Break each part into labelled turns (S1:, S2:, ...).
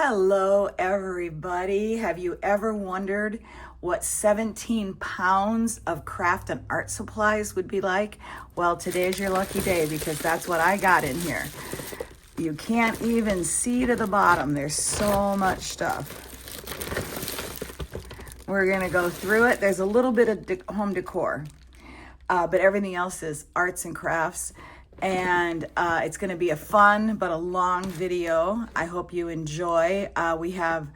S1: Hello, everybody. Have you ever wondered what 17 pounds of craft and art supplies would be like? Well, today's your lucky day because that's what I got in here. You can't even see to the bottom. There's so much stuff. We're going to go through it. There's a little bit of home decor, but everything else is arts and crafts. And it's going to be a fun but a long video. I hope you enjoy. We have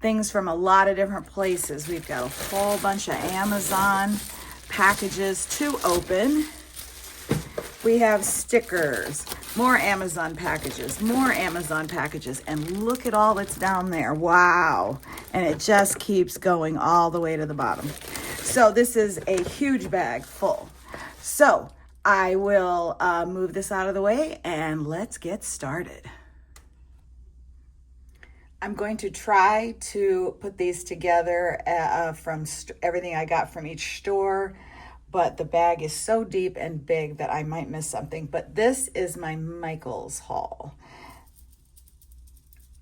S1: things from a lot of different places. We've got a whole bunch of Amazon packages to open. We have stickers, more Amazon packages, and look at all that's down there. Wow. And it just keeps going all the way to the bottom. So this is a huge bag full. So I will move this out of the way and let's get started. I'm going to try to put these together from everything I got from each store, but the bag is so deep and big that I might miss something. But this is my Michaels haul.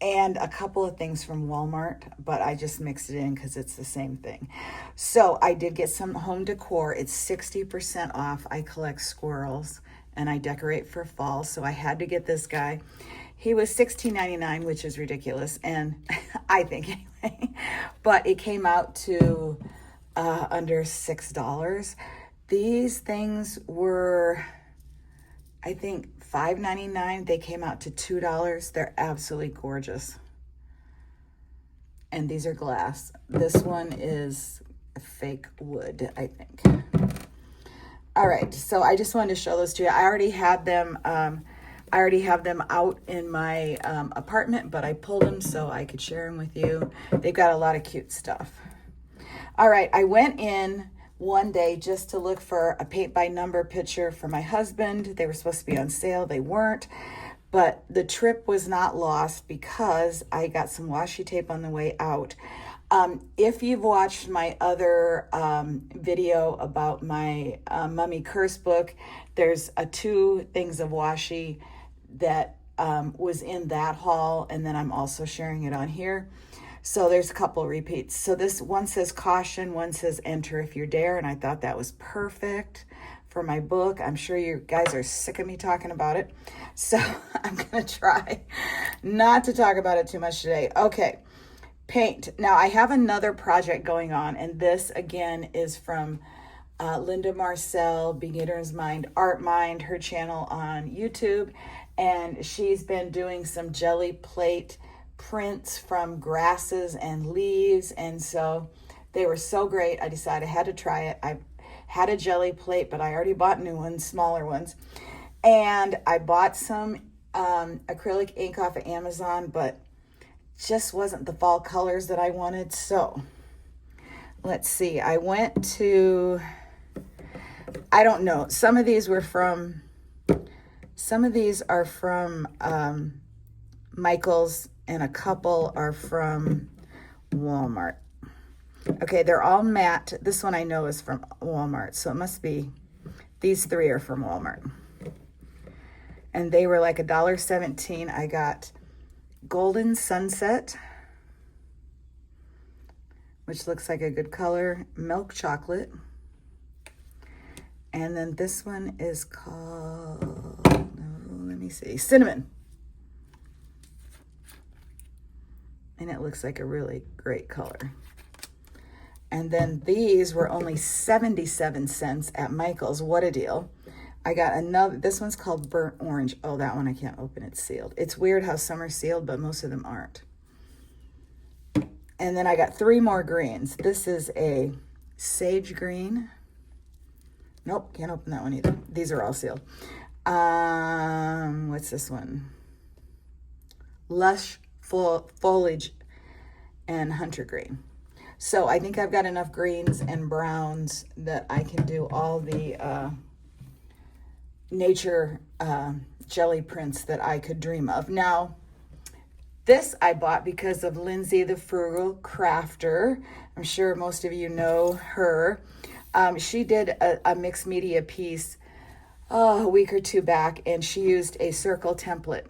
S1: And a couple of things from Walmart, but I just mixed it in because it's the same thing. So I did get some home decor. It's 60% off. I collect squirrels and I decorate for fall, so I had to get this guy. He was $16.99, which is ridiculous, and I think anyway. But it came out to under $6. These things were, I think, $5.99. They came out to $2. They're absolutely gorgeous. And these are glass. This one is fake wood, I think. All right, so I just wanted to show those to you. I already have them out in my apartment, but I pulled them so I could share them with you. They've got a lot of cute stuff. All right, I went in one day just to look for a paint by number picture for my husband. They were supposed to be on sale. They weren't, but the trip was not lost because I got some washi tape on the way out. If you've watched my other video about my Mummy Curse book, there's 2 things of washi that was in that haul, and then I'm also sharing it on here. So there's a couple repeats. So this one says caution, one says enter if you dare, and I thought that was perfect for my book. I'm sure you guys are sick of me talking about it, so I'm gonna try not to talk about it too much today. Okay, paint. Now I have another project going on, and this again is from Linda Marcel, Beginner's Mind, Art Mind, her channel on YouTube, and she's been doing some jelly plate prints from grasses and leaves, and so they were so great. I decided I had to try it. I had a jelly plate, but I already bought new ones, smaller ones, and I bought some acrylic ink off of Amazon, but just wasn't the fall colors that I wanted. So let's see, I went to, I don't know, some of these are from Michaels, and a couple are from Walmart. Okay, they're all matte. This one I know is from Walmart, so it must be, these 3 are from Walmart. And they were like $1.17. I got Golden Sunset, which looks like a good color, milk chocolate. And then this one is called, let me see, cinnamon. And it looks like a really great color. And then these were only 77 cents at Michael's. What a deal. I got another, this one's called Burnt Orange. Oh, that one I can't open, it's sealed. It's weird how some are sealed, but most of them aren't. And then I got 3 more greens. This is a sage green. Nope, can't open that one either. These are all sealed. What's this one? Lush Foliage and Hunter Green. So I think I've got enough greens and browns that I can do all the nature jelly prints that I could dream of. Now, this I bought because of Lindsay the Frugal Crafter. I'm sure most of you know her. She did a mixed media piece a week or 2 back, and she used a circle template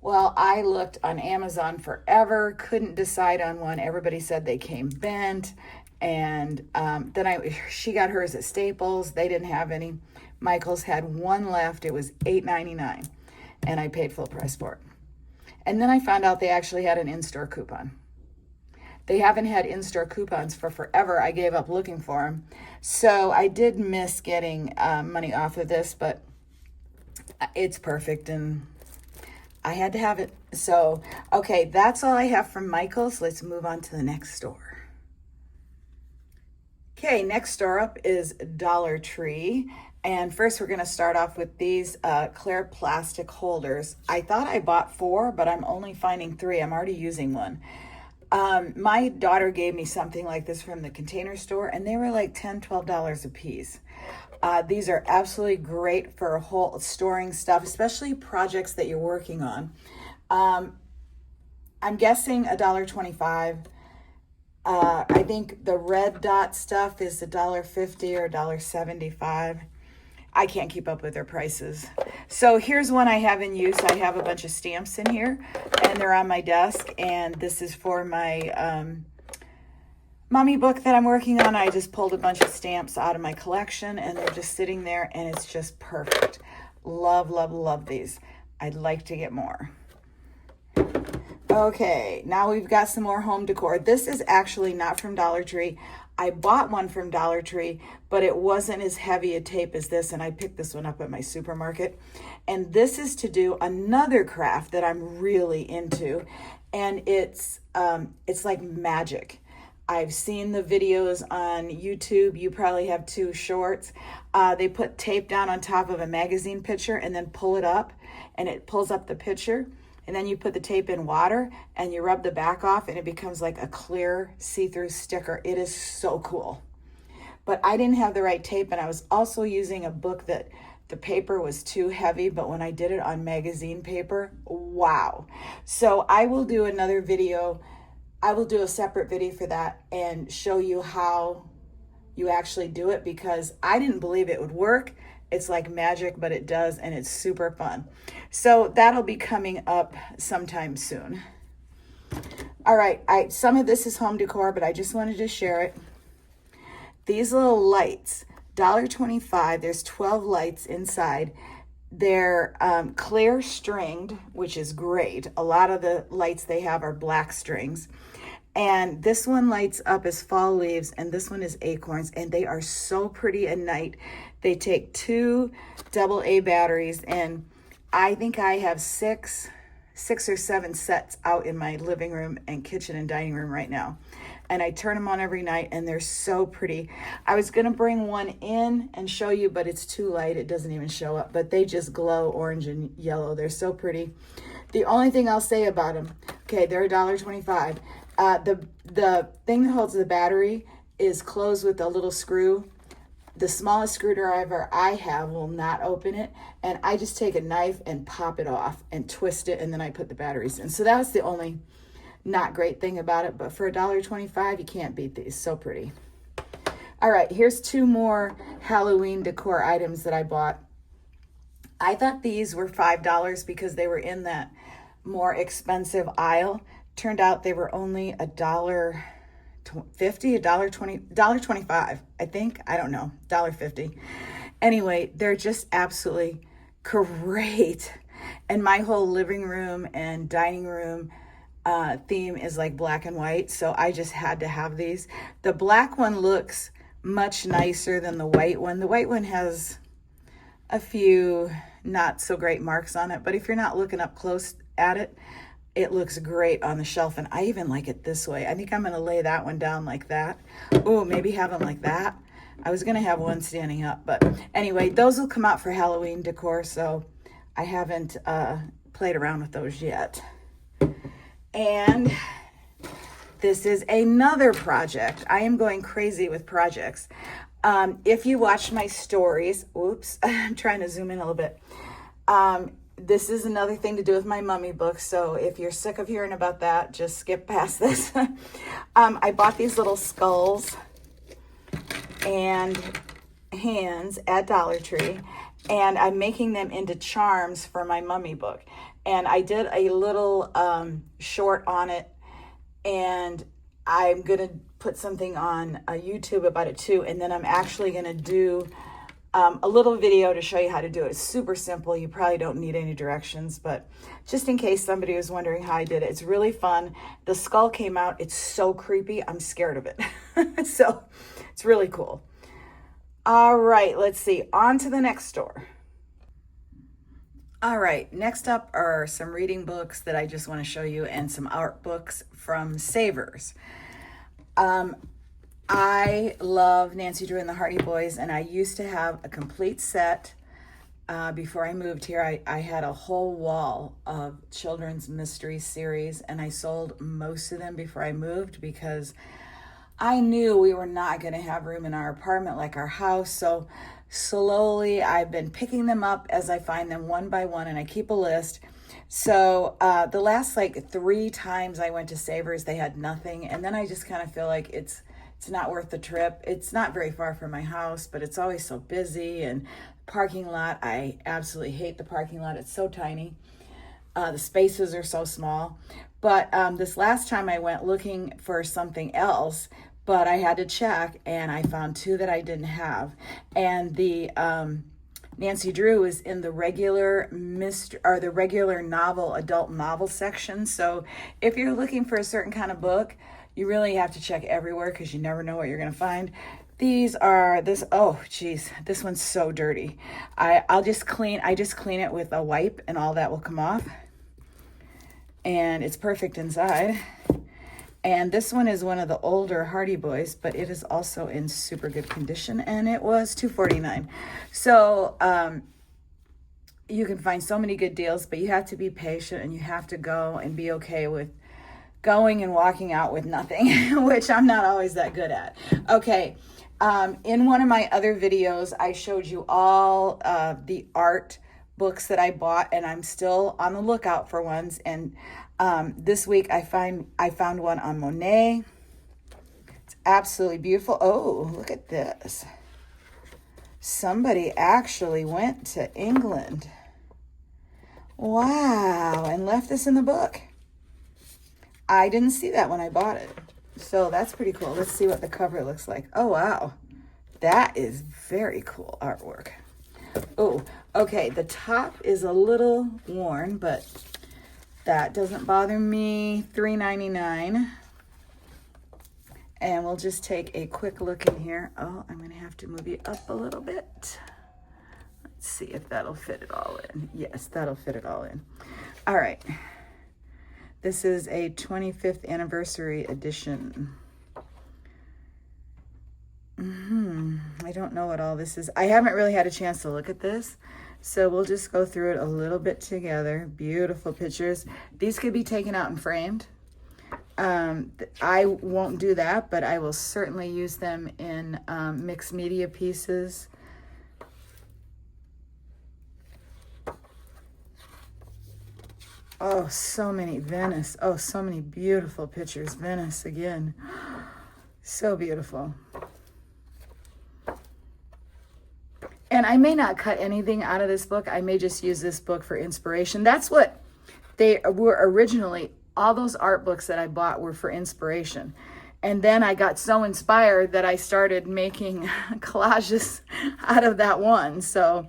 S1: Well, I looked on Amazon forever, couldn't decide on one. Everybody said they came bent. And then she got hers at Staples. They didn't have any. Michael's had one left. It was $8.99, and I paid full price for it. And then I found out they actually had an in-store coupon. They haven't had in-store coupons for forever. I gave up looking for them. So I did miss getting money off of this, but it's perfect, and I had to have it. So, okay, that's all I have from Michael's. Let's move on to the next store. Okay, next store up is Dollar Tree. And first we're going to start off with these clear plastic holders. I thought I bought 4, but I'm only finding 3. I'm already using one. My daughter gave me something like this from the Container Store, and they were like $10, $12 a piece. These are absolutely great for storing stuff, especially projects that you're working on. I'm guessing $1.25. I think the red dot stuff is $1.50 or $1.75. I can't keep up with their prices. So here's one I have in use. I have a bunch of stamps in here, and they're on my desk. And this is for my mommy book that I'm working on. I just pulled a bunch of stamps out of my collection, and they're just sitting there, and it's just perfect. Love, love, love these. I'd like to get more. Okay, now we've got some more home decor. This is actually not from Dollar Tree. I bought one from Dollar Tree, but it wasn't as heavy a tape as this, and I picked this one up at my supermarket. And this is to do another craft that I'm really into, and it's like magic. I've seen the videos on YouTube. You probably have 2 shorts. They put tape down on top of a magazine picture and then pull it up, and it pulls up the picture. And then you put the tape in water and you rub the back off, and it becomes like a clear see-through sticker. It is so cool. But I didn't have the right tape, and I was also using a book that the paper was too heavy, but when I did it on magazine paper, wow. So I will do another video. I will do a separate video for that and show you how you actually do it, because I didn't believe it would work. It's like magic, but it does, and it's super fun. So that'll be coming up sometime soon. All right, some of this is home decor, but I just wanted to share it. These little lights, $1.25. There's 12 lights inside. They're clear stringed, which is great. A lot of the lights they have are black strings. And this one lights up as fall leaves, and this one is acorns, and they are so pretty at night. They take 2 AA batteries, and I think I have 6 or 7 sets out in my living room and kitchen and dining room right now. And I turn them on every night, and they're so pretty. I was going to bring one in and show you, but it's too light. It doesn't even show up, but they just glow orange and yellow. They're so pretty. The only thing I'll say about them, okay, they're $1.25. The thing that holds the battery is closed with a little screw. The smallest screwdriver I have will not open it, and I just take a knife and pop it off and twist it, and then I put the batteries in. So that's the only not great thing about it, but for $1.25, you can't beat these. So pretty. All right, here's 2 more Halloween decor items that I bought. I thought these were $5 because they were in that more expensive aisle. Turned out they were only $1.50, $1.25, I think. I don't know, $1.50. Anyway, they're just absolutely great. And my whole living room and dining room theme is like black and white, so I just had to have these. The black one looks much nicer than the white one. The white one has a few not so great marks on it, but if you're not looking up close at it, it looks great on the shelf, and I even like it this way. I think I'm going to lay that one down like that. Oh, maybe have them like that. I was going to have one standing up, but anyway, those will come out for Halloween decor, so I haven't played around with those yet. And this is another project. I am going crazy with projects. If you watch my stories, oops, I'm trying to zoom in a little bit. This is another thing to do with my mummy book, so if you're sick of hearing about that, just skip past this. I bought these little skulls and hands at Dollar Tree, and I'm making them into charms for my mummy book. and I did a little short on it, and I'm gonna put something on YouTube about it too, and then I'm actually gonna do a little video to show you how to do it. It's super simple. You probably don't need any directions, but just in case somebody was wondering how I did it, it's really fun. The skull came out. It's so creepy. I'm scared of it. So it's really cool. All right, let's see. On to the next store. All right, next up are some reading books that I just want to show you, and some art books from Savers. I love Nancy Drew and the Hardy Boys, and I used to have a complete set. Before I moved here, I had a whole wall of children's mystery series, and I sold most of them before I moved because I knew we were not going to have room in our apartment like our house. So slowly I've been picking them up as I find them one by one, and I keep a list. So the last like 3 times I went to Savers, they had nothing, and then I just kind of feel like it's not worth the trip. It's not very far from my house, but it's always so busy. And parking lot, I absolutely hate the parking lot. It's so tiny. The spaces are so small. But this last time I went looking for something else, but I had to check, and I found 2 that I didn't have. And the Nancy Drew is in the regular novel, adult novel section. So if you're looking for a certain kind of book, you really have to check everywhere because you never know what you're going to find. Oh geez, this one's so dirty. I just clean it with a wipe, and all that will come off. And it's perfect inside. And this one is one of the older Hardy Boys, but it is also in super good condition, and it was $2.49. So you can find so many good deals, but you have to be patient, and you have to go and be okay with going and walking out with nothing, which I'm not always that good at. Okay, in one of my other videos, I showed you all the art books that I bought, and I'm still on the lookout for ones. And this week I found one on Monet. It's absolutely beautiful. Oh, look at this. Somebody actually went to England. Wow, and left this in the book. I didn't see that when I bought it. So that's pretty cool. Let's see what the cover looks like. Oh, wow. That is very cool artwork. Oh, okay. The top is a little worn, but that doesn't bother me. $3.99. And we'll just take a quick look in here. Oh, I'm going to have to move you up a little bit. Let's see if that'll fit it all in. Yes, that'll fit it all in. All right. This is a 25th anniversary edition. I don't know what all this is. I haven't really had a chance to look at this, so we'll just go through it a little bit together. Beautiful pictures. These could be taken out and framed. I won't do that, but I will certainly use them in mixed media pieces. Oh, so many. Venice. Oh, so many beautiful pictures. Venice again. So beautiful. And I may not cut anything out of this book. I may just use this book for inspiration. That's what they were originally. All those art books that I bought were for inspiration. And then I got so inspired that I started making collages out of that one. So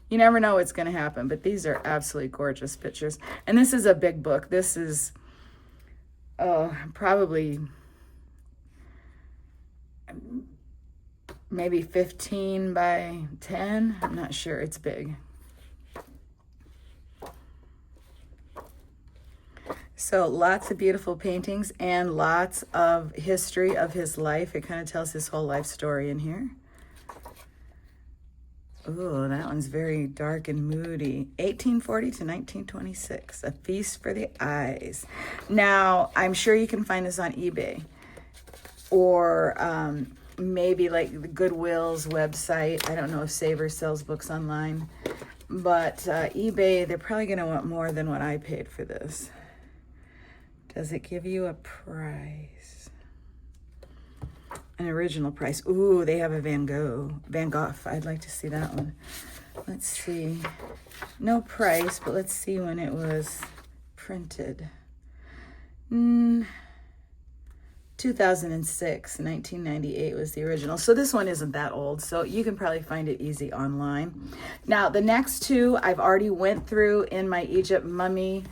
S1: you never know what's going to happen, but these are absolutely gorgeous pictures. And this is a big book. This is probably maybe 15 by 10. I'm not sure. It's big. So lots of beautiful paintings and lots of history of his life. It kind of tells his whole life story in here. Oh, that one's very dark and moody. 1840 to 1926, A Feast for the Eyes. Now, I'm sure you can find this on eBay or maybe like the Goodwill's website. I don't know if Savers sells books online, but eBay, they're probably going to want more than what I paid for this. Does it give you a price? An original price. Ooh, they have a Van Gogh. I'd like to see that one. Let's see. No price, but let's see when it was printed. 2006, 1998 was the original. So this one isn't that old, so you can probably find it easy online. Now, the next two I've already went through in my Egypt mummy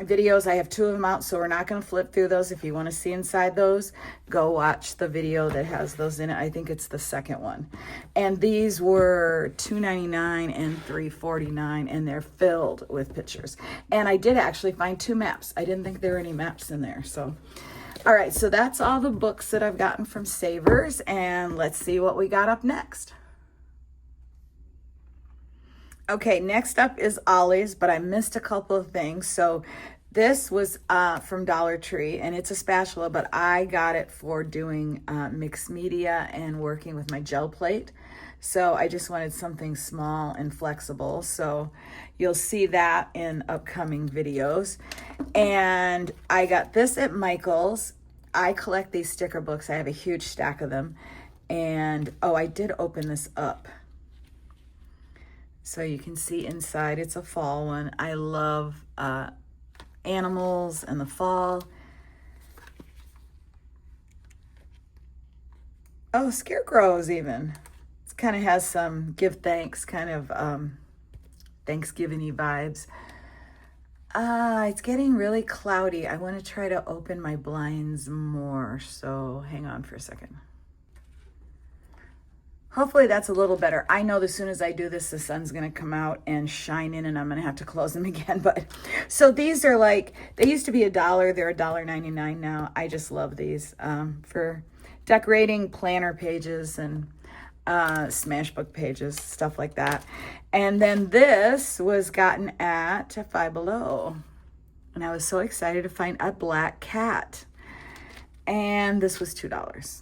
S1: videos. I have two of them out, so we're not going to flip through those. If you want to see inside those, go watch the video that has those in it. I think it's the second one. And these were $2.99 and $3.49, and they're filled with pictures. And I did actually find two maps. I didn't think there were any maps in there. So, all right, so that's all the books that I've gotten from Savers, and let's see what we got up next. Okay, next up is Ollie's, but I missed a couple of things. So this was from Dollar Tree, and it's a spatula, but I got it for doing mixed media and working with my gel plate. So I just wanted something small and flexible. So you'll see that in upcoming videos. And I got this at Michael's. I collect these sticker books. I have a huge stack of them. And, oh, I did open this up, so you can see inside. It's a fall one. I love animals and the fall. Oh, scarecrows even. It kind of has some give thanks, kind of Thanksgiving-y vibes. It's getting really cloudy. I want to try to open my blinds more, so hang on for a second. Hopefully that's a little better. I know as soon as I do this, the sun's going to come out and shine in, and I'm going to have to close them again. But so these are like, they used to be $1. They're $1.99 now. I just love these for decorating planner pages and Smashbook pages, stuff like that. And then this was gotten at Five Below. And I was so excited to find a black cat. And this was $2.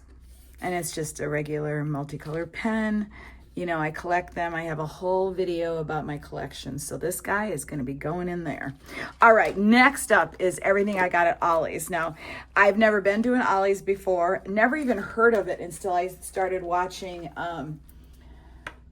S1: And it's just a regular multicolor pen. You know, I collect them. I have a whole video about my collection. So this guy is going to be going in there. All right, next up is everything I got at Ollie's. Now, I've never been to an Ollie's before. Never even heard of it until I started watching a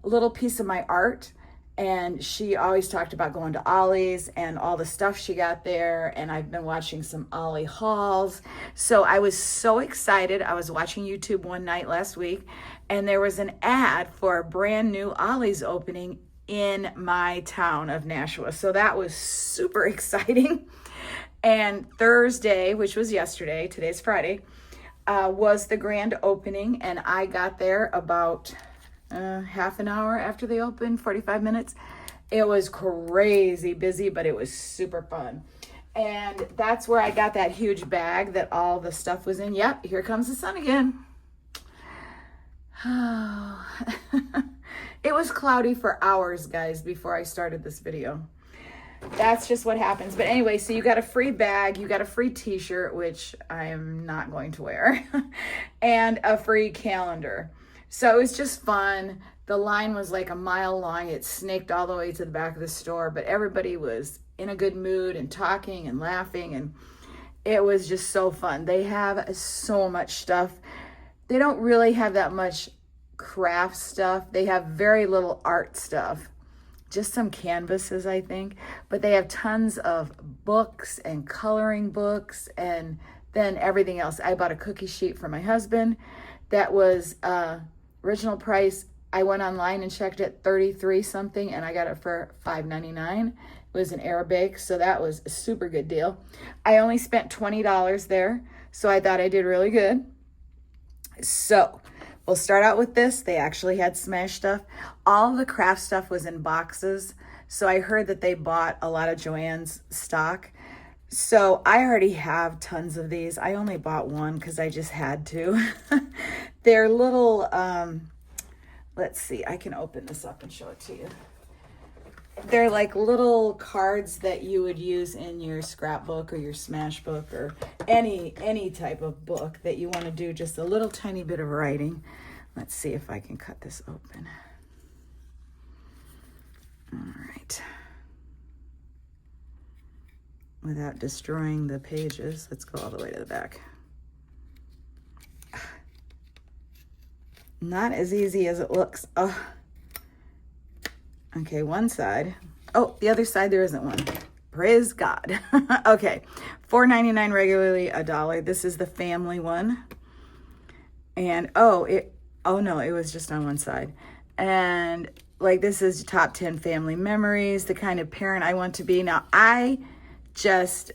S1: little piece of my art. And she always talked about going to Ollie's and all the stuff she got there. And I've been watching some Ollie hauls. So I was so excited. I was watching YouTube one night last week, and there was an ad for a brand new Ollie's opening in my town of Nashua. So that was super exciting. And Thursday, which was yesterday, today's Friday, was the grand opening. And I got there about half an hour after they opened, 45 minutes. It was crazy busy, but it was super fun. And that's where I got that huge bag that all the stuff was in. Yep, here comes the sun again. Oh. It was cloudy for hours, guys, before I started this video. That's just what happens. But anyway, so you got a free bag, you got a free t-shirt, which I am not going to wear, and a free calendar. So it was just fun. The line was like a mile long. It snaked all the way to the back of the store, but everybody was in a good mood and talking and laughing, and it was just so fun. They have so much stuff. They don't really have that much craft stuff. They have very little art stuff, just some canvases, I think, but they have tons of books and coloring books, and then everything else. I bought a cookie sheet for my husband that was original price. I went online and checked it, 33 something, and I got it for $5.99. It was in Arabic, so that was a super good deal. I only spent $20 there, so I thought I did really good. So we'll start out with this. They actually had Smash stuff. All the craft stuff was in boxes, so I heard that they bought a lot of Joann's stock. So I already have tons of these. I only bought one because I just had to. They're little, let's see, I can open this up and show it to you. They're like little cards that you would use in your scrapbook or your smash book or any type of book that you want to do just a little tiny bit of writing. Let's see if I can cut this open. All right. Without destroying the pages. Let's go all the way to the back. Not as easy as it looks. Oh, Okay, one side. Oh, the other side, there isn't one. Praise God. Okay, $4.99 regularly, $1. This is the family one. And oh no, it was just on one side. And like, this is top 10 family memories, the kind of parent I want to be. Now, I just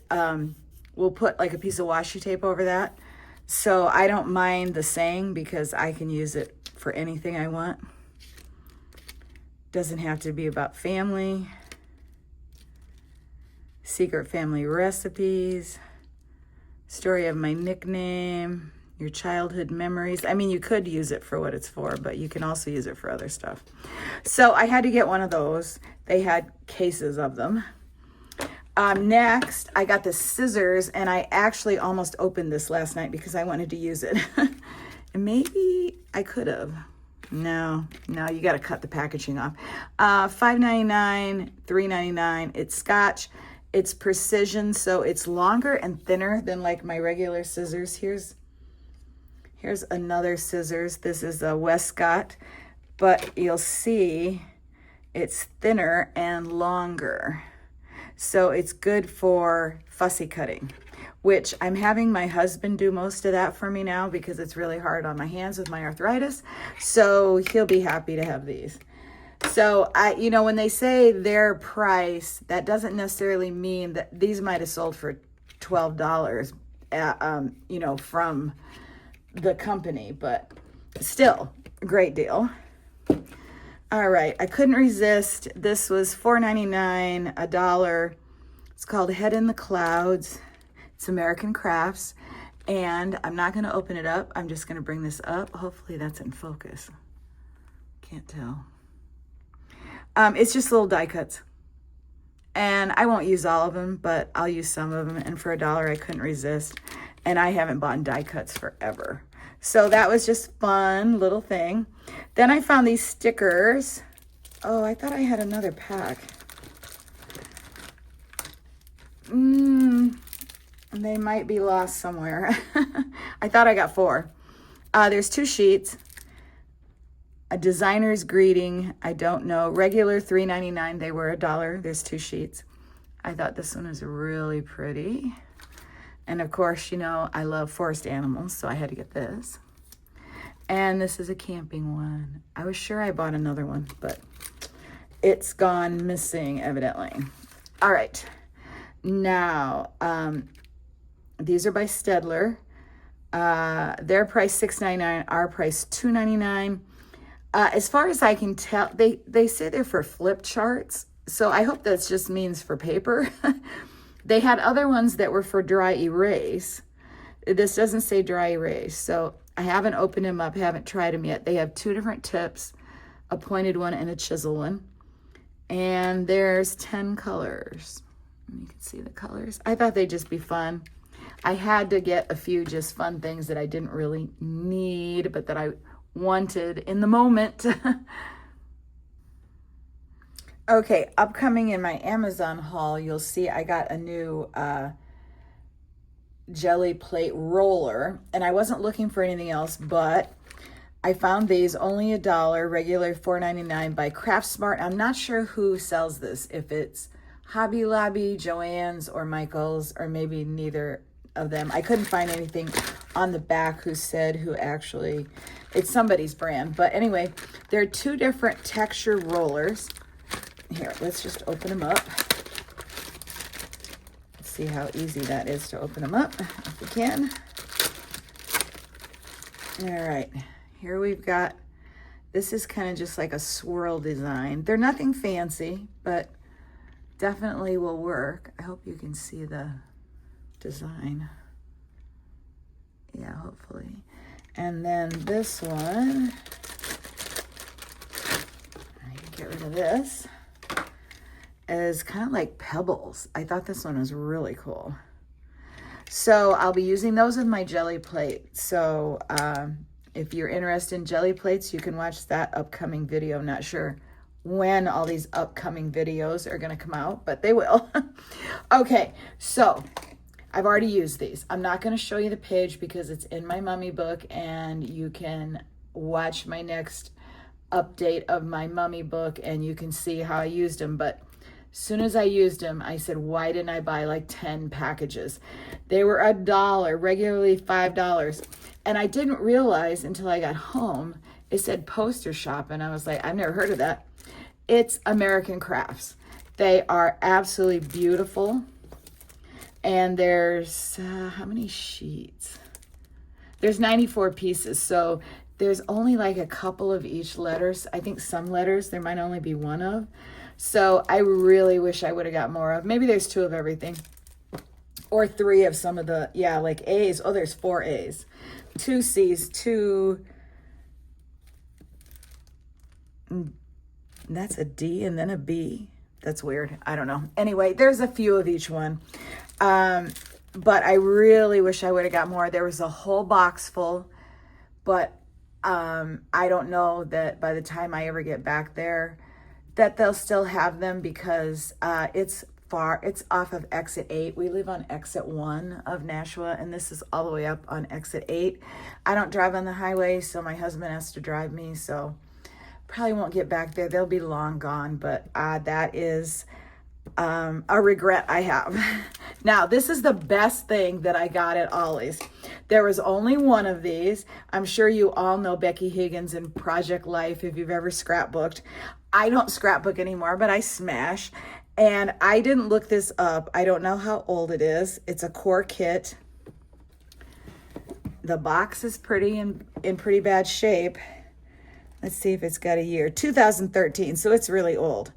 S1: will put like a piece of washi tape over that. So I don't mind the saying because I can use it for anything I want. Doesn't have to be about family. Secret family recipes. Story of my nickname. Your childhood memories. I mean, you could use it for what it's for, but you can also use it for other stuff. So I had to get one of those. They had cases of them. Next, I got the scissors, and I actually almost opened this last night because I wanted to use it. And maybe I could have. No, you got to cut the packaging off. $5.99, $3.99. It's Scotch. It's precision, so it's longer and thinner than like my regular scissors. Here's another scissors. This is a Westcott, but you'll see it's thinner and longer. So it's good for fussy cutting, which I'm having my husband do most of that for me now because it's really hard on my hands with my arthritis. So he'll be happy to have these. So when they say their price, that doesn't necessarily mean that these might have sold for $12, from the company, but still great deal. All right, I couldn't resist. This was $4.99, $1. It's called Head in the Clouds. It's American Crafts, and I'm not going to open it up. I'm just going to bring this up. Hopefully that's in focus. Can't tell. It's just little die cuts, and I won't use all of them, but I'll use some of them. And for $1, I couldn't resist. And I haven't bought die cuts forever. So that was just fun little thing. Then I found these stickers. Oh, I thought I had another pack. They might be lost somewhere. I thought I got 4. There's 2 sheets. A designer's greeting. I don't know. Regular $3.99. They were $1. There's 2 sheets. I thought this one was really pretty. And of course, I love forest animals, so I had to get this. And this is a camping one. I was sure I bought another one, but it's gone missing, evidently. All right. Now, these are by Stedler. Their price $6.99, our price $2.99. As far as I can tell, they say they're for flip charts, so I hope that just means for paper. They had other ones that were for dry erase. This doesn't say dry erase, so I haven't opened them up, haven't tried them yet. They have 2 different tips, a pointed one and a chisel one. And there's 10 colors. You can see the colors. I thought they'd just be fun. I had to get a few just fun things that I didn't really need, but that I wanted in the moment. Okay, upcoming in my Amazon haul, you'll see I got a new jelly plate roller, and I wasn't looking for anything else, but I found these, only $1, regular $4.99 by Craft Smart. I'm not sure who sells this, if it's Hobby Lobby, Joann's, or Michael's, or maybe neither of them. I couldn't find anything on the back who said who actually, it's somebody's brand. But anyway, there are 2 different texture rollers. Here, let's just open them up. Let's see how easy that is to open them up, if we can. All right, here we've got, this is kind of just like a swirl design. They're nothing fancy, but definitely will work. I hope you can see the design. Yeah, hopefully. And then this one, I can get rid of this, is kind of like pebbles. I thought this one was really cool. So I'll be using those with my jelly plate. So if you're interested in jelly plates, you can watch that upcoming video. I'm not sure when all these upcoming videos are going to come out, but they will. Okay, so I've already used these. I'm not going to show you the page because it's in my mummy book, and you can watch my next update of my mummy book, and you can see how I used them. But as soon as I used them, I said, why didn't I buy like 10 packages? They were $1, regularly $5. And I didn't realize until I got home, it said poster shop. And I was like, I've never heard of that. It's American Crafts. They are absolutely beautiful. And there's, how many sheets? There's 94 pieces. So there's only like a couple of each letters. I think some letters there might only be one of. So I really wish I would have got more of. Maybe there's 2 of everything. Or 3 of some of the, yeah, like A's. Oh, there's 4 A's. 2 C's, 2. That's a D and then a B. That's weird. I don't know. Anyway, there's a few of each one. But I really wish I would have got more. There was a whole box full. But I don't know that by the time I ever get back there, that they'll still have them, because it's far. It's off of exit 8. We live on exit 1 of Nashua, and this is all the way up on exit 8. I don't drive on the highway, so my husband has to drive me, so probably won't get back there. They'll be long gone, but that is a regret I have. Now, this is the best thing that I got at Ollie's. There was only one of these. I'm sure you all know Becky Higgins and Project Life if you've ever scrapbooked. I don't scrapbook anymore, but I smash. And I didn't look this up. I don't know how old it is. It's a core kit. The box is pretty in pretty bad shape. Let's see if it's got a year. 2013, so it's really old.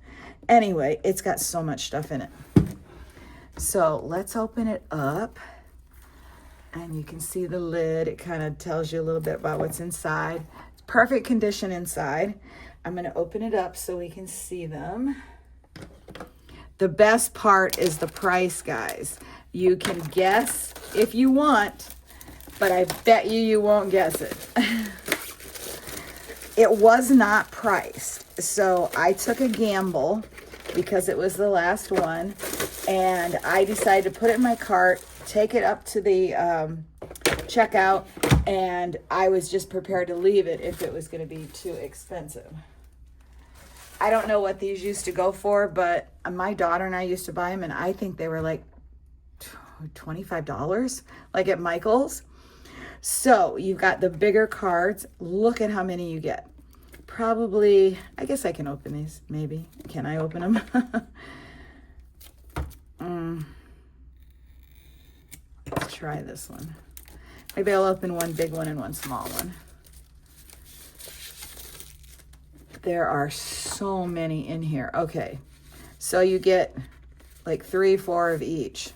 S1: Anyway, it's got so much stuff in it. So let's open it up. And you can see the lid. It kind of tells you a little bit about what's inside. It's perfect condition inside. I'm going to open it up so we can see them. The best part is the price, guys. You can guess if you want, but I bet you won't guess it. It was not priced. So I took a gamble because it was the last one. And I decided to put it in my cart, take it up to the checkout, and I was just prepared to leave it if it was going to be too expensive. I don't know what these used to go for, but my daughter and I used to buy them, and I think they were like $25, like at Michael's. So you've got the bigger cards. Look at how many you get. Probably, I guess I can open these, maybe. Can I open them? Let's try this one. Maybe I'll open one big one and one small one. There are so many in here. Okay, so you get like 3, 4 of each.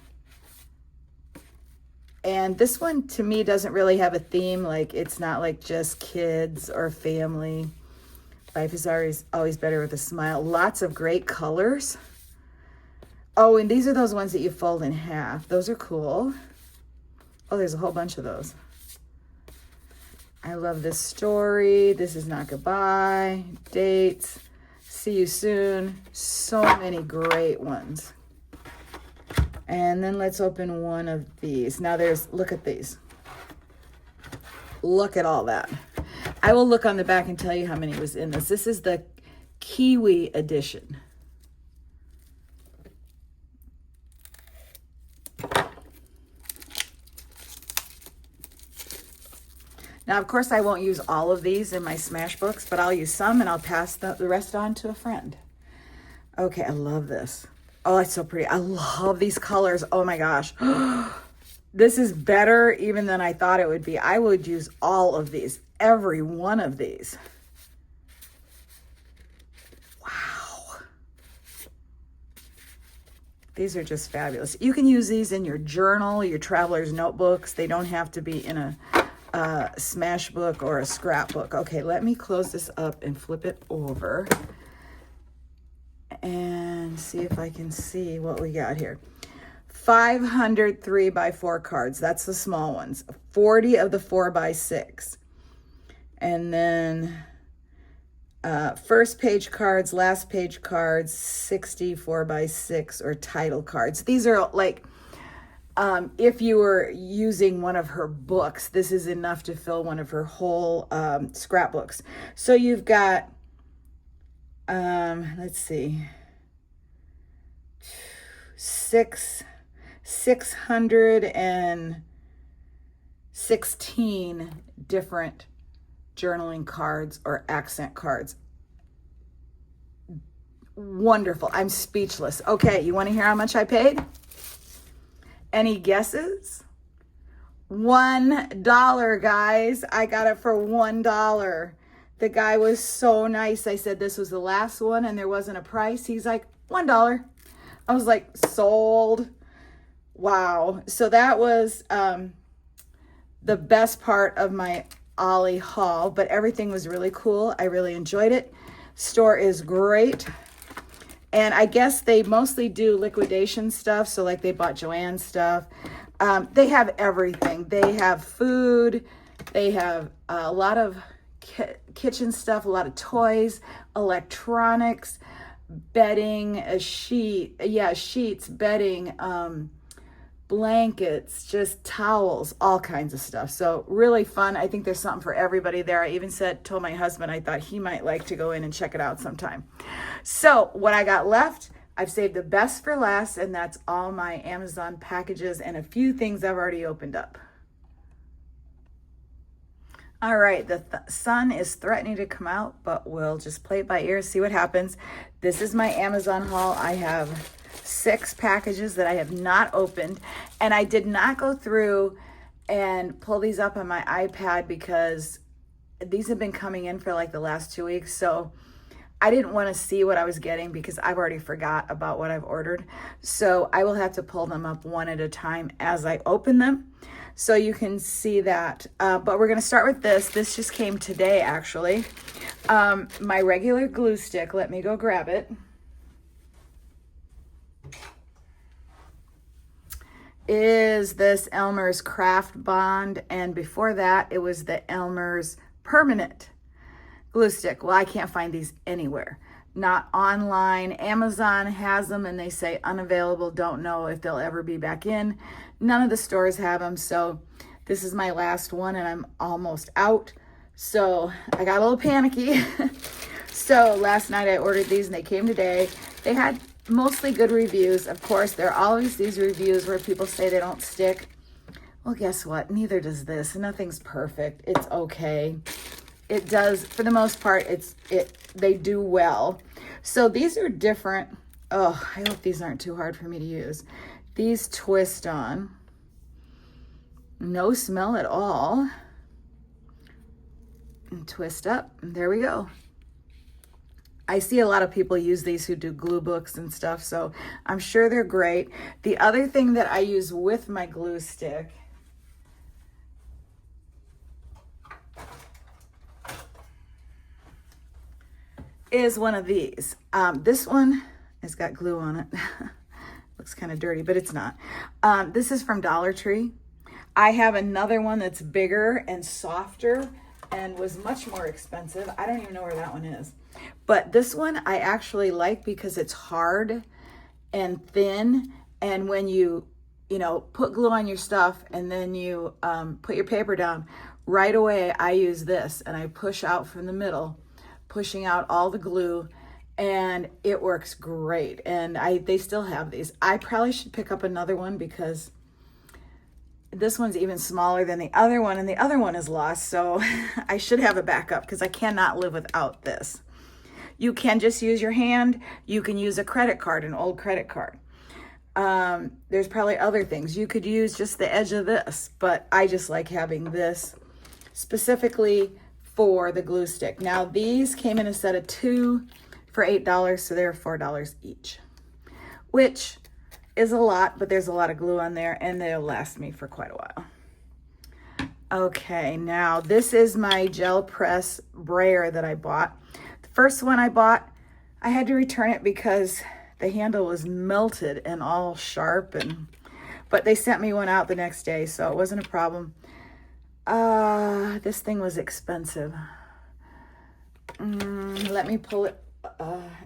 S1: And this one to me doesn't really have a theme. Like, it's not like just kids or family. Life is always better with a smile. Lots of great colors. Oh, and these are those ones that you fold in half. Those are cool. Oh, there's a whole bunch of those. I love this story. This is not goodbye. Dates. See you soon. So many great ones. And then let's open one of these. Now look at these. Look at all that. I will look on the back and tell you how many was in this. This is the Kiwi edition. Now, of course, I won't use all of these in my smash books, but I'll use some and I'll pass the rest on to a friend. Okay, I love this. Oh, it's so pretty. I love these colors. Oh my gosh. This is better even than I thought it would be. I would use all of these, every one of these. Wow. These are just fabulous. You can use these in your journal, your traveler's notebooks. They don't have to be in a smash book or a scrapbook. Okay, let me close this up and flip it over and see if I can see what we got here. 500 3x4 cards. That's the small ones. 40 of the 4x6. And then first page cards, last page cards, 60 4x6 or title cards. These are like, if you were using one of her books, this is enough to fill one of her whole scrapbooks. So you've got Let's see, 616 different journaling cards or accent cards. Wonderful. I'm speechless. Okay, you want to hear how much I paid? Any guesses? $1, guys. I got it for $1. The guy was so nice. I said this was the last one and there wasn't a price. He's like, $1. I was like, sold. Wow. So that was the best part of my Ollie haul, but everything was really cool. I really enjoyed it. Store is great. And I guess they mostly do liquidation stuff. So like they bought Joann's stuff. They have everything. They have food. They have a lot of kitchen stuff, a lot of toys, electronics, bedding, sheets, bedding, blankets, just towels, all kinds of stuff. So really fun. I think there's something for everybody there. I even told my husband I thought he might like to go in and check it out sometime. So what I got left, I've saved the best for last, and that's all my Amazon packages and a few things I've already opened up. All right, the sun is threatening to come out, but we'll just play it by ear, see what happens. This is my Amazon haul. I have 6 packages that I have not opened, and I did not go through and pull these up on my iPad because these have been coming in for like the last 2 weeks, so I didn't want to see what I was getting because I've already forgot about what I've ordered. So I will have to pull them up one at a time as I open them so you can see that. But we're going to start with this. This just came today, actually. My regular glue stick. Let me go grab it. Is this Elmer's Craft Bond, and before that it was the Elmer's Permanent glue stick. Well, I can't find these anywhere, not online. Amazon has them and they say unavailable, don't know if they'll ever be back in. None of the stores have them, so this is my last one and I'm almost out, so I got a little panicky. So last night I ordered these and they came today. They had mostly good reviews. Of course, there are always these reviews where people say they don't stick. Well, guess what? Neither does this. Nothing's perfect. It's okay. It does, for the most part, they do well. So these are different. Oh, I hope these aren't too hard for me to use. These twist on. No smell at all. And twist up. And there we go. I see a lot of people use these who do glue books and stuff, so I'm sure they're great. The other thing that I use with my glue stick is one of these. This one has got glue on it. Looks kind of dirty, but it's not. This is from Dollar Tree. I have another one that's bigger and softer and was much more expensive. I don't even know where that one is. But this one I actually like because it's hard and thin. And when you put glue on your stuff and then you put your paper down, right away I use this and I push out from the middle, pushing out all the glue, and it works great. And they still have these. I probably should pick up another one because this one's even smaller than the other one, and the other one is lost, so I should have a backup because I cannot live without this. You can just use your hand. You can use a credit card, an old credit card. There's probably other things. You could use just the edge of this, but I just like having this specifically for the glue stick. Now, these came in a set of 2 for $8, so they're $4 each, which is a lot, but there's a lot of glue on there and they'll last me for quite a while. Okay, now this is my gel press brayer that I bought. The first one I bought, I had to return it because the handle was melted and all sharp, but they sent me one out the next day, so it wasn't a problem. This thing was expensive. Let me pull it.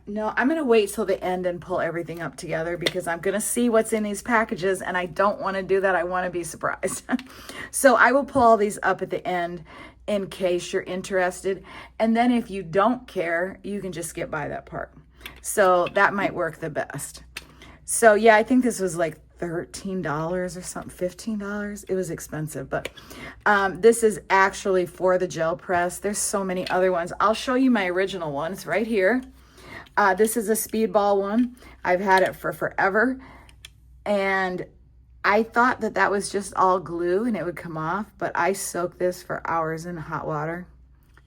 S1: No, I'm going to wait till the end and pull everything up together because I'm going to see what's in these packages and I don't want to do that. I want to be surprised. So I will pull all these up at the end in case you're interested. And then if you don't care, you can just skip by that part. So that might work the best. So yeah, I think this was like $13 or something, $15. It was expensive, but this is actually for the gel press. There's so many other ones. I'll show you my original one. It's right here. This is a speedball one. I've had it for forever. And I thought that that was just all glue and it would come off, but I soaked this for hours in hot water.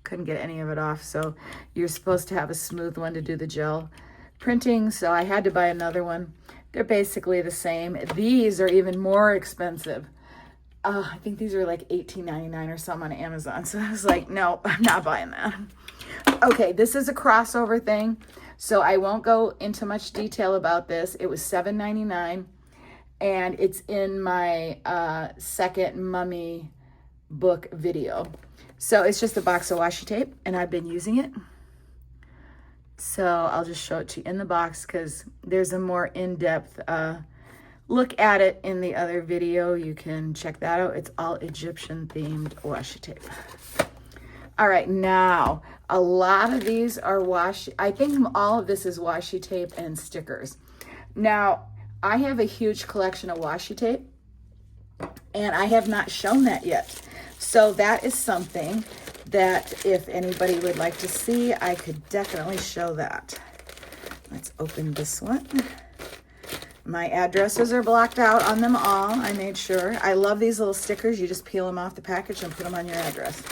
S1: Couldn't get any of it off. So you're supposed to have a smooth one to do the gel printing. So I had to buy another one. They're basically the same. These are even more expensive. I think these are like $18.99 or something on Amazon. So I was like, no, I'm not buying that. Okay, this is a crossover thing. So I won't go into much detail about this. It was $7.99. And it's in my second mummy book video. So it's just a box of washi tape, and I've been using it. So I'll just show it to you in the box because there's a more in-depth look at it in the other video. You can check that out. It's all Egyptian-themed washi tape. All right, now a lot of these are washi. I think all of this is washi tape and stickers. Now, I have a huge collection of washi tape, and I have not shown that yet. So that is something that if anybody would like to see, I could definitely show that. Let's open this one. My addresses are blocked out on them all. I made sure. I love these little stickers. You just peel them off the package and put them on your address.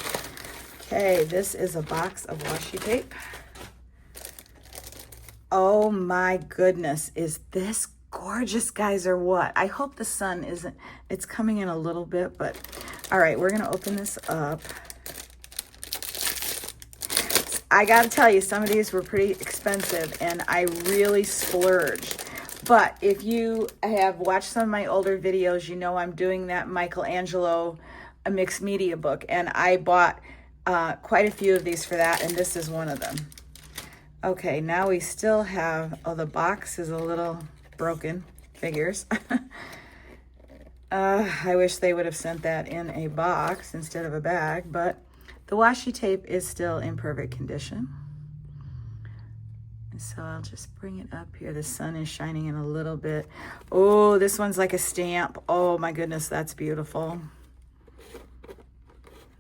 S1: Okay, this is a box of washi tape. Oh my goodness, is this gorgeous, guys, or what? I hope the sun isn't, it's coming in a little bit, but all right, we're gonna open this up. I gotta tell you, some of these were pretty expensive and I really splurged. But if you have watched some of my older videos, you know I'm doing that Michelangelo a mixed media book, and I bought quite a few of these for that, and this is one of them. Okay, now we still have, oh, the box is a little broken, figures. I wish they would have sent that in a box instead of a bag, but the washi tape is still in perfect condition. And so I'll just bring it up here. The sun is shining in a little bit. Oh, this one's like a stamp. Oh my goodness, that's beautiful.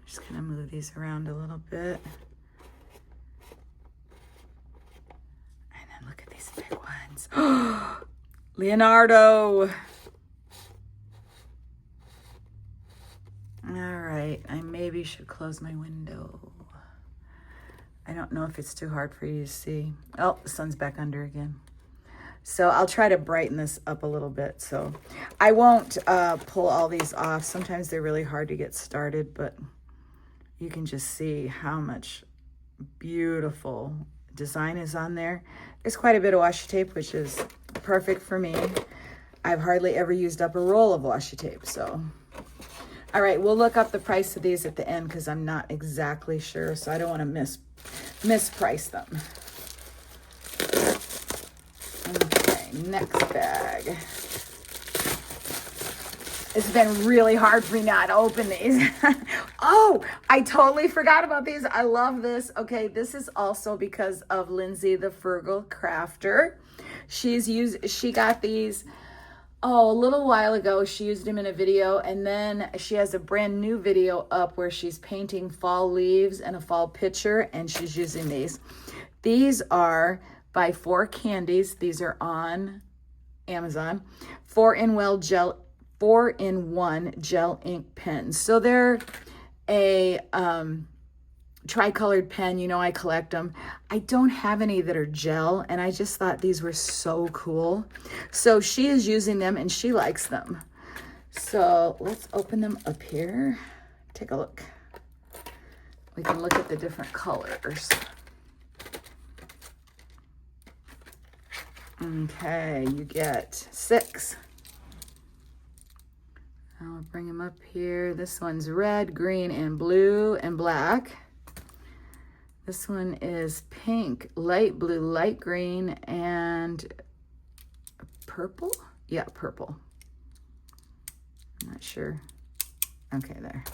S1: Just gonna move these around a little bit. And then look at these big ones. Leonardo. All right, I maybe should close my window. I don't know if it's too hard for you to see. Oh, the sun's back under again. So I'll try to brighten this up a little bit. So I won't pull all these off. Sometimes they're really hard to get started, but you can just see how much beautiful design is on there. There's quite a bit of washi tape, which is perfect for me. I've hardly ever used up a roll of washi tape, so. All right, we'll look up the price of these at the end because I'm not exactly sure, so I don't want to misprice them. Okay, next bag. It's been really hard for me not to open these. Oh, I totally forgot about these. I love this. Okay, this is also because of Lindsay, the Frugal Crafter. She got these, oh, a little while ago. She used them in a video, and then she has a brand new video up where she's painting fall leaves and a fall picture, and she's using these. These are by 4 Candies. These are on Amazon. 4-in-1 gel ink pens. So they're a tri-colored pen. You know, I collect them. I don't have any that are gel, and I just thought these were so cool. So she is using them and she likes them. So let's open them up here. Take a look. We can look at the different colors. Okay, you get 6. I'll bring them up here. This one's red, green, and blue, and black. This one is pink, light blue, light green, and purple? Yeah, purple. I'm not sure. Okay, there.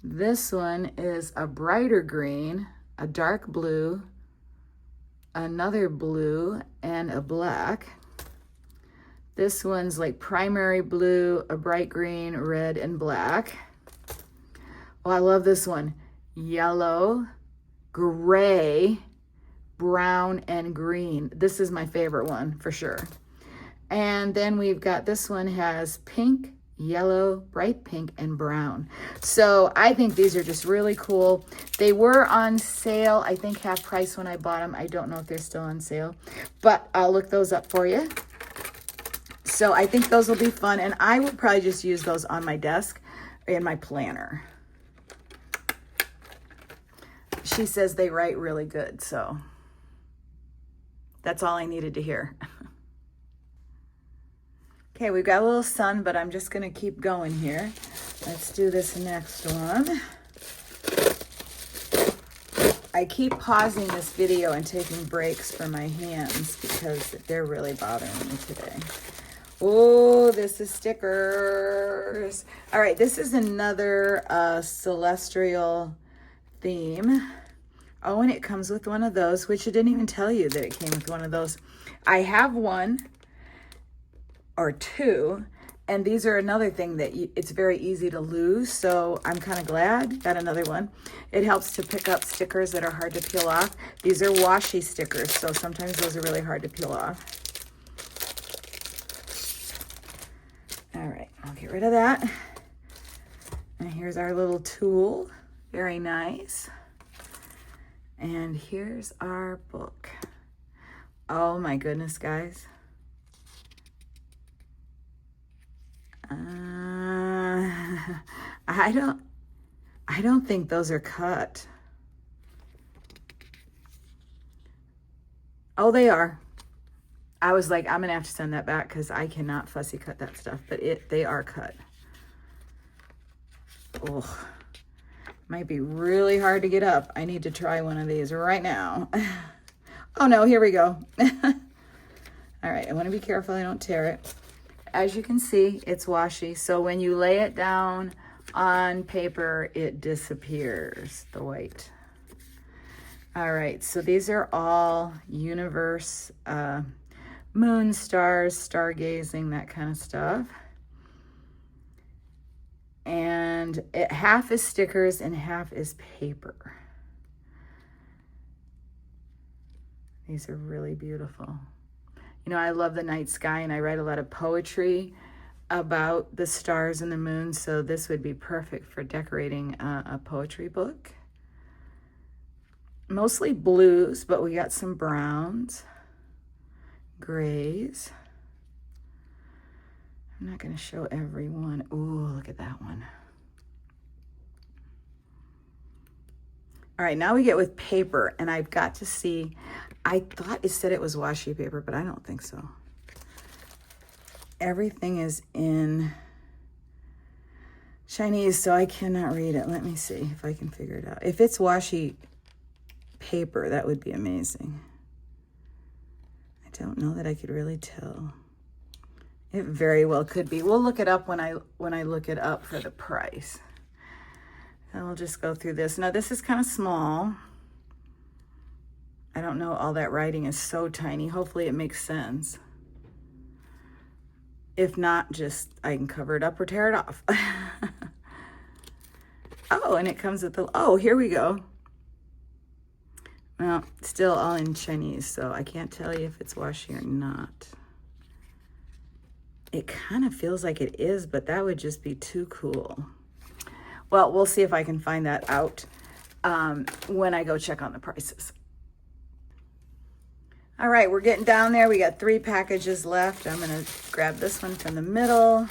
S1: This one is a brighter green, a dark blue, another blue, and a black. This one's like primary blue, a bright green, red, and black. Oh, I love this one. Yellow, gray, brown, and green. This is my favorite one for sure. And then we've got, this one has pink, yellow, bright pink, and brown. So I think these are just really cool. They were on sale, I think half price when I bought them. I don't know if they're still on sale, but I'll look those up for you. So I think those will be fun, and I will probably just use those on my desk in my planner. She says they write really good, so that's all I needed to hear. Okay, we've got a little sun, but I'm just gonna keep going here. Let's do this next one. I keep pausing this video and taking breaks for my hands because they're really bothering me today. Oh, this is stickers. All right, this is another celestial theme. Oh, and it comes with one of those, which I didn't even tell you that it came with one of those. I have one or two, and these are another thing that it's very easy to lose, so I'm kind of glad. Got another one. It helps to pick up stickers that are hard to peel off. These are washi stickers, so sometimes those are really hard to peel off. All right, I'll get rid of that. And here's our little tool. Very nice. And here's our book. Oh my goodness, guys. I don't think those are cut. Oh, they are. I was like, I'm gonna have to send that back because I cannot fussy cut that stuff, but they are cut. Oh, might be really hard to get up. I need to try one of these right now. Oh no, here we go. All right, I want to be careful I don't tear it. As you can see, it's washi, so when you lay it down on paper, it disappears, the white. All right, so these are all universe, moon, stars, stargazing, that kind of stuff. And half is stickers and half is paper. These are really beautiful. You know, I love the night sky, and I write a lot of poetry about the stars and the moon, so this would be perfect for decorating a poetry book. Mostly blues, but we got some browns, grays. I'm not going to show every one. Ooh, look at that one. All right, now we get with paper, and I've got to see. I thought it said it was washi paper, but I don't think so. Everything is in Chinese, so I cannot read it. Let me see if I can figure it out. If it's washi paper, that would be amazing. I don't know that I could really tell. It very well could be. We'll look it up when I look it up for the price. And we'll just go through this. Now this is kind of small. I don't know, all that writing is so tiny. Hopefully it makes sense. If not, just I can cover it up or tear it off. Oh, and it comes with the, oh, here we go. Well, still all in Chinese, so I can't tell you if it's washi or not. It kind of feels like it is, but that would just be too cool. Well, we'll see if I can find that out when I go check on the prices. All right, we're getting down there. We got 3 packages left. I'm gonna grab this one from the middle.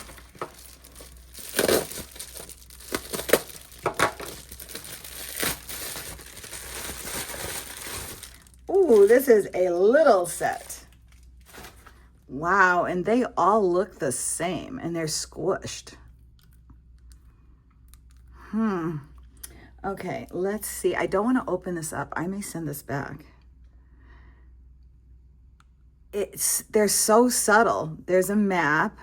S1: Ooh, this is a little set. Wow, and they all look the same, and they're squished. Okay, let's see. I don't want to open this up. I may send this back. They're so subtle. There's a map.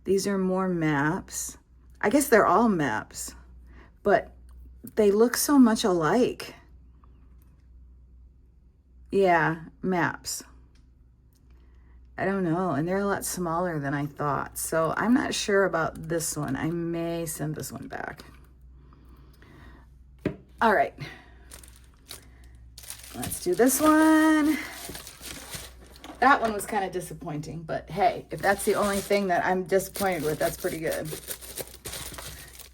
S1: These are more maps. I guess they're all maps, but they look so much alike. Yeah, maps. I don't know, and they're a lot smaller than I thought. So I'm not sure about this one. I may send this one back. All right. Let's do this one. That one was kind of disappointing, but hey, if that's the only thing that I'm disappointed with, that's pretty good.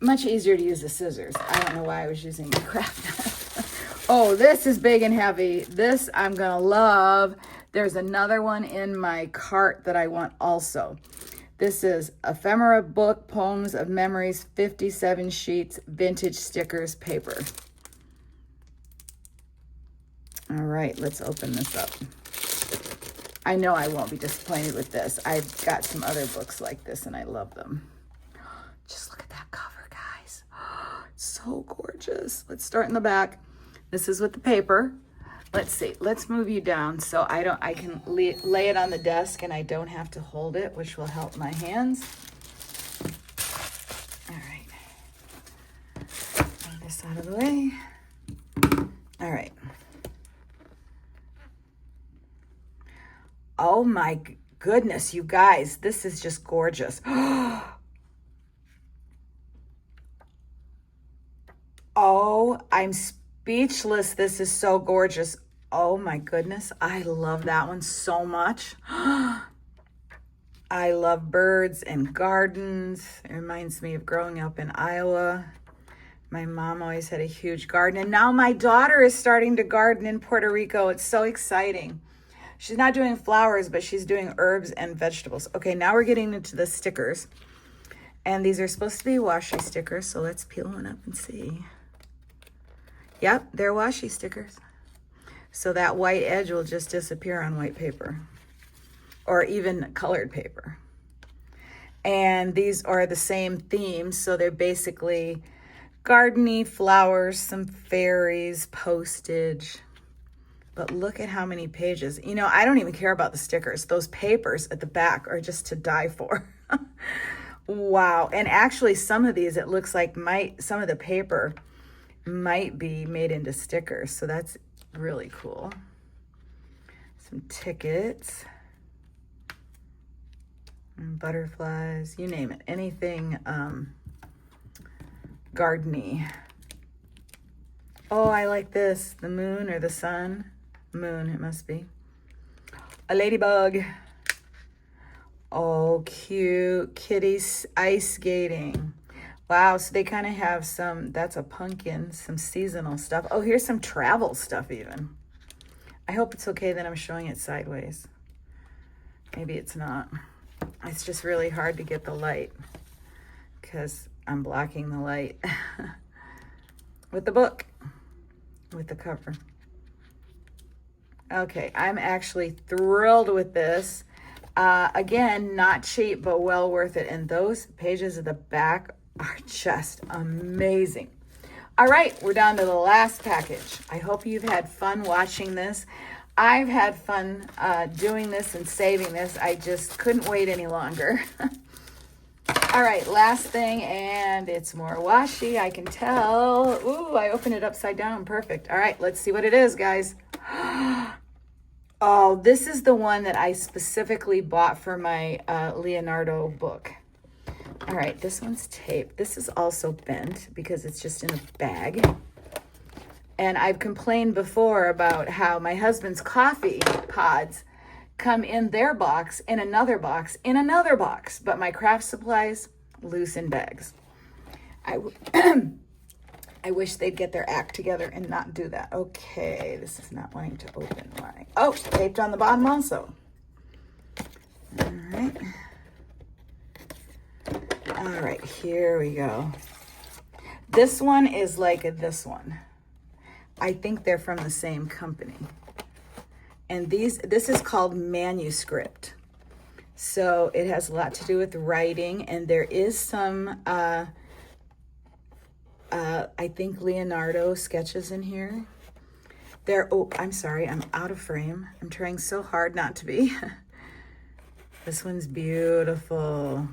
S1: Much easier to use the scissors. I don't know why I was using my craft knife. Oh, this is big and heavy. This I'm gonna love. There's another one in my cart that I want also. This is Ephemera Book, Poems of Memories, 57 sheets, vintage stickers, paper. All right, let's open this up. I know I won't be disappointed with this. I've got some other books like this and I love them. Just look at that cover, guys. It's so gorgeous. Let's start in the back. This is with the paper. Let's see. Let's move you down so I can lay it on the desk and I don't have to hold it, which will help my hands. All right. Move this out of the way. All right. Oh my goodness, you guys, this is just gorgeous. Oh, I'm speechless. This is so gorgeous. Oh my goodness, I love that one so much. I love birds and gardens. It reminds me of growing up in Iowa. My mom always had a huge garden, and now my daughter is starting to garden in Puerto Rico. It's so exciting. She's not doing flowers, but she's doing herbs and vegetables. Okay, now we're getting into the stickers. And these are supposed to be washi stickers, so let's peel one up and see. Yep, they're washi stickers. So that white edge will just disappear on white paper or even colored paper. And these are the same theme, so they're basically gardeny, flowers, some fairies, postage. But look at how many pages. You know, I don't even care about the stickers. Those papers at the back are just to die for. Wow. And actually some of these, it looks like some of the paper might be made into stickers. So that's really cool. Some tickets. And butterflies, you name it. Anything gardeny. Oh, I like this. The moon or the sun. Moon, it must be. A ladybug. Oh, cute. Kitties ice skating. Wow, so they kind of have some, that's a pumpkin, some seasonal stuff. Oh, here's some travel stuff even. I hope it's okay that I'm showing it sideways. Maybe it's not. It's just really hard to get the light because I'm blocking the light with the book, with the cover. Okay, I'm actually thrilled with this. Again, not cheap, but well worth it. And those pages at the back are just amazing. All right, we're down to the last package. I hope you've had fun watching this. I've had fun doing this and saving this. I just couldn't wait any longer. All right, last thing, and it's more washi, I can tell. Ooh, I opened it upside down. Perfect. All right, let's see what it is, guys. Oh, this is the one that I specifically bought for my Leonardo book. All right, this one's taped. This is also bent because it's just in a bag. And I've complained before about how my husband's coffee pods come in their box, in another box, in another box. But my craft supplies, loose in bags. I wish they'd get their act together and not do that. Okay, this is not wanting to open. Why? Oh, taped on the bottom also. All right. All right, here we go. This one is like this one. I think they're from the same company. And this is called manuscript. So it has a lot to do with writing, and there is some I think Leonardo sketches in here. Oh, I'm sorry, I'm out of frame. I'm trying so hard not to be. This one's beautiful.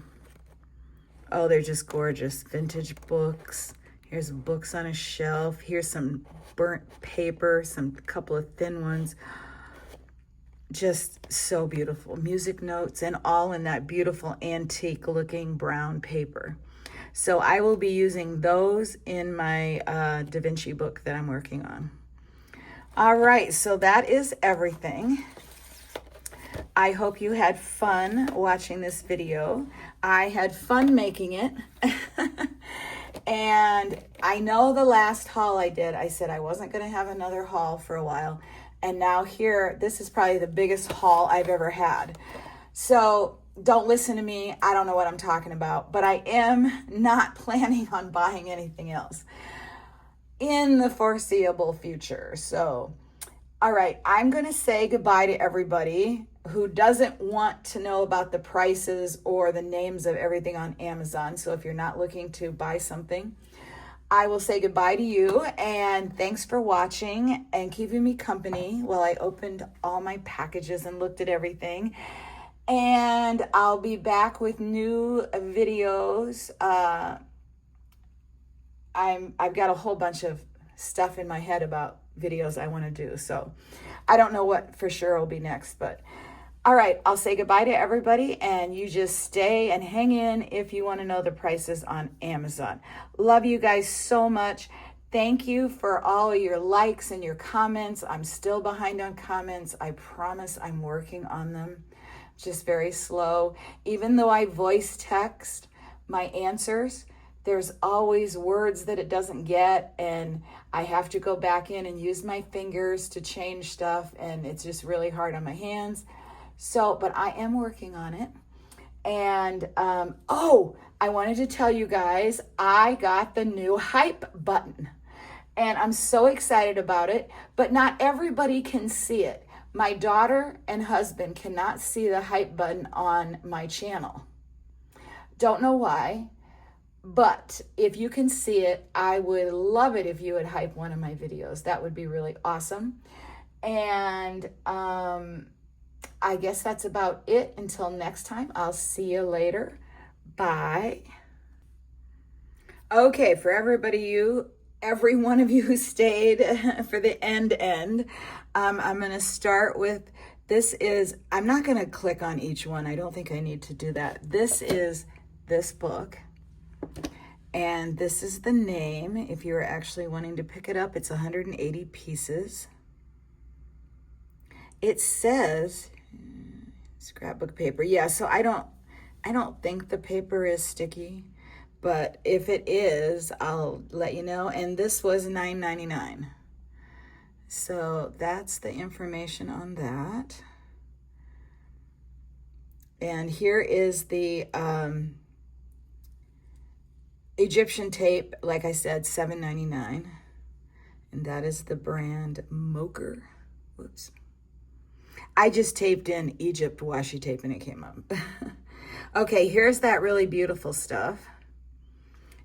S1: Oh, they're just gorgeous. Vintage books, Here's books on a shelf. Here's some burnt paper, some couple of thin ones. Just so beautiful. Music notes and all in that beautiful antique looking brown paper. So I will be using those in my Da Vinci book that I'm working on. All right, so that is everything. I hope you had fun watching this video. I had fun making it. And I know the last haul I did, I said I wasn't going to have another haul for a while. And now here, this is probably the biggest haul I've ever had. So don't listen to me. I don't know what I'm talking about, but I am not planning on buying anything else in the foreseeable future. So, all right, I'm going to say goodbye to everybody who doesn't want to know about the prices or the names of everything on Amazon. So if you're not looking to buy something, I will say goodbye to you, and thanks for watching and keeping me company while I opened all my packages and looked at everything. And I'll be back with new videos. I've got a whole bunch of stuff in my head about videos I want to do. So I don't know what for sure will be next, but all right, I'll say goodbye to everybody, and you just stay and hang in if you want to know the prices on Amazon. Love you guys so much. Thank you for all of your likes and your comments. I'm still behind on comments. I promise I'm working on them. Just very slow. Even though I voice text my answers, there's always words that it doesn't get, and I have to go back in and use my fingers to change stuff, and it's just really hard on my hands. So, but I am working on it. And, oh, I wanted to tell you guys, I got the new hype button, and I'm so excited about it, but not everybody can see it. My daughter and husband cannot see the hype button on my channel. Don't know why, but if you can see it, I would love it if you would hype one of my videos. That would be really awesome. And, I guess that's about it. Until next time, I'll see you later. Bye. Okay, for every one of you who stayed for the end, I'm going to start with, I'm not going to click on each one. I don't think I need to do that. This is this book, and this is the name. If you're actually wanting to pick it up, it's 180 pieces. It says scrapbook paper. Yeah, so I don't think the paper is sticky, but if it is, I'll let you know. And this was $9.99. So that's the information on that. And here is the Egyptian tape, like I said, $7.99. And that is the brand Mocher. Whoops. I just taped in Egypt washi tape and it came up. Okay, here's that really beautiful stuff.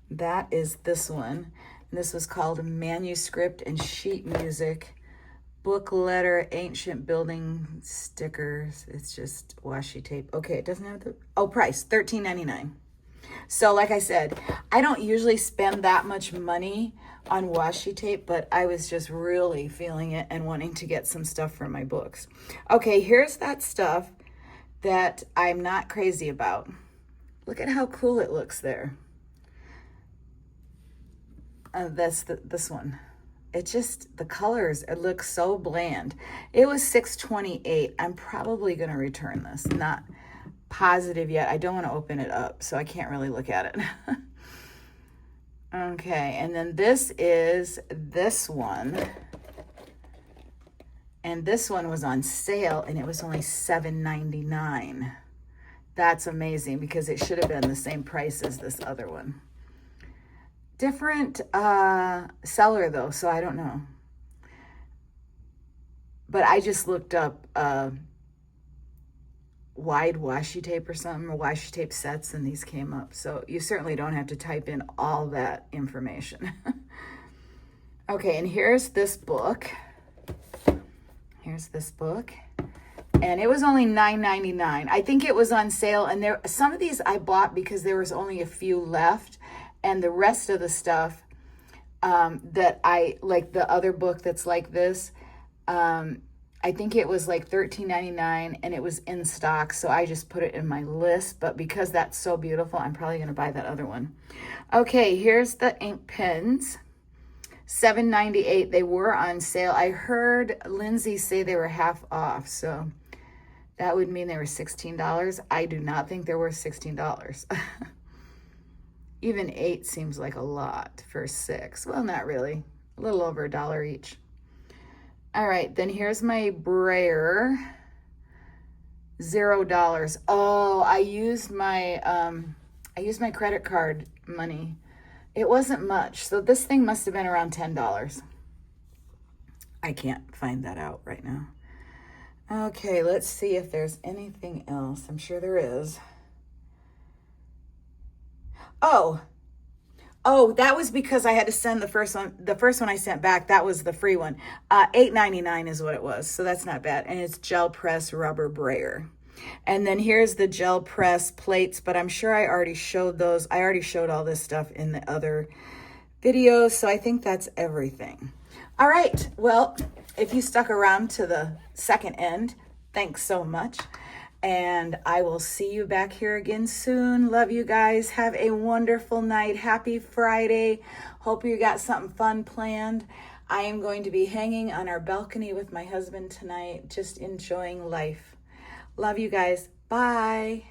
S1: That is this one. And this was called Manuscript and Sheet Music. Book letter, ancient building stickers. It's just washi tape. Okay, it doesn't have the, oh, price, $13.99. So like I said, I don't usually spend that much money on washi tape, but I was just really feeling it and wanting to get some stuff for my books. Okay, here's that stuff that I'm not crazy about. Look at how cool it looks there. That's this one. It just, the colors, it looks so bland. It was $6.28. I'm probably going to return this. Not positive yet. I don't want to open it up, so I can't really look at it. Okay, and then this is this one. And this one was on sale, and it was only $7.99. That's amazing, because it should have been the same price as this other one. Different seller, though, so I don't know. But I just looked up wide washi tape or something, or washi tape sets, and these came up. So you certainly don't have to type in all that information. Okay, and here's this book. Here's this book. And it was only $9.99. I think it was on sale, and some of these I bought because there was only a few left, and the rest of the stuff that I like the other book that's like this. I think it was like $13.99 and it was in stock. So I just put it in my list. But because that's so beautiful, I'm probably going to buy that other one. Okay, here's the ink pens. $7.98. They were on sale. I heard Lindsay say they were half off. So that would mean they were $16. I do not think they're worth $16. Even 8 seems like a lot for 6. Well, not really. A little over $1 each. All right, then here's my brayer. $0. Oh, I used my credit card money. It wasn't much, so this thing must have been around $10. I can't find that out right now. Okay, let's see if there's anything else. I'm sure there is. Oh, that was because I had to send the first one. The first one I sent back, that was the free one. $8.99 is what it was, so that's not bad. And it's gel press rubber brayer. And then here's the gel press plates, but I'm sure I already showed those. I already showed all this stuff in the other videos, so I think that's everything. All right, well, if you stuck around to the second end, thanks so much. And I will see you back here again soon. Love you guys. Have a wonderful night. Happy Friday. Hope you got something fun planned. I am going to be hanging on our balcony with my husband tonight, just enjoying life. Love you guys. Bye.